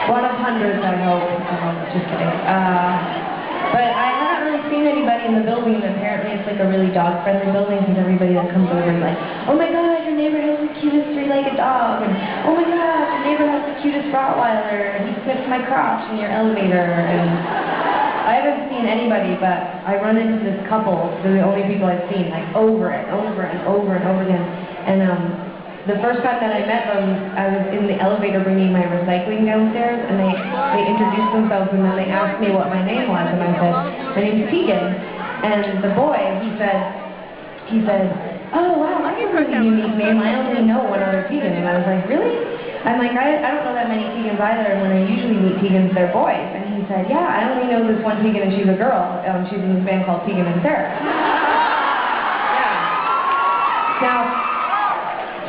one of hundreds, I hope. Just kidding. But I haven't really seen anybody in the building, and apparently it's like a really dog-friendly building, because everybody that comes over is like, oh my god, your neighbor has the cutest three-legged dog, and oh my god, your neighbor has the cutest Rottweiler, and he sniffs my crotch in your elevator, and I haven't seen anybody, but I run into this couple. They're the only people I've seen, like, over and over and over and over again. And the first time that I met them, I was in the elevator bringing my recycling downstairs, and they introduced themselves, and then they asked me what my name was, and I said, my name's Tegan. And the boy, he said, oh wow, that's a pretty unique name. I only know one other Tegan. And I was like, really? I'm like, I don't know that many Tegans either, and when I usually meet Tegans, they're boys. And he said, yeah, I only know this one Tegan, and she's a girl. She's in this band called Tegan and Sara. Yeah. Now,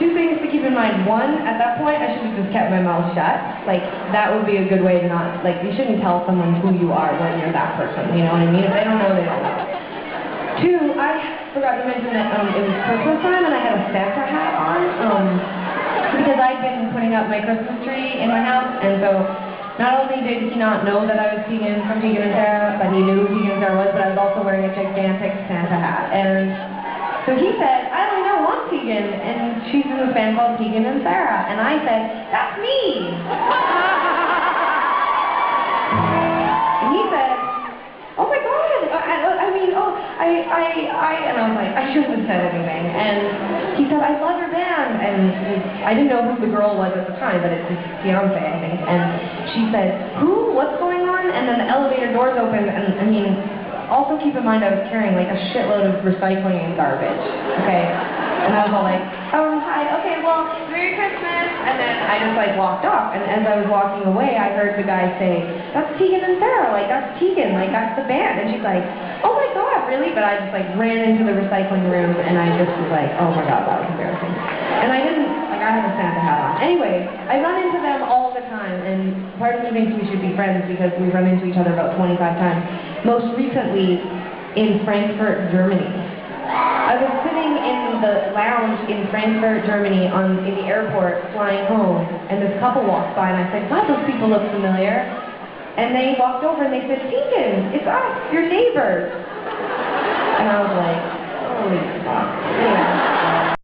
two things to keep in mind. One, at that point, I should have just kept my mouth shut. Like, that would be a good way to not, like, you shouldn't tell someone who you are when you're that person, you know what I mean? If they don't know, they don't know. Two, I forgot to mention that it was Christmas time and I had a Santa hat on, because I'd been putting up my Christmas tree in my house, and so not only did he not know that I was Tegan from Tegan and Sara, but he knew who Tegan and Sara was, but I was also wearing a gigantic Santa hat. And so he said, I only know one Tegan, and she's in this band called Tegan and Sara. And I said, that's me! And he said, oh my god, and I was like, I shouldn't have said anything. And he said, I love your band. And I didn't know who the girl was at the time, but it's his fiance, I think. And she said, who? What's going on? And then the elevator doors opened, and I mean, also keep in mind I was carrying like a shitload of recycling and garbage, okay? And I was all like, oh, hi, okay, well, Merry Christmas. And then I just like walked off, and as I was walking away, I heard the guy say, that's Tegan and Sara, like, that's Tegan, like, that's the band. And she's like, oh my god, really? But I just like ran into the recycling room, and I just was like, oh my god, that was embarrassing. And I didn't, like, I had a Santa hat on. Anyway, I run into them all the time, and part of me thinks we should be friends because we run into each other about 25 times. Most recently, in Frankfurt, Germany. I was sitting in the lounge in Frankfurt, Germany, in the airport, flying home, and this couple walked by, and I said, wow, those people look familiar. And they walked over and they said, Tegan, it's us, your neighbors. And I was like, holy fuck. Anyway.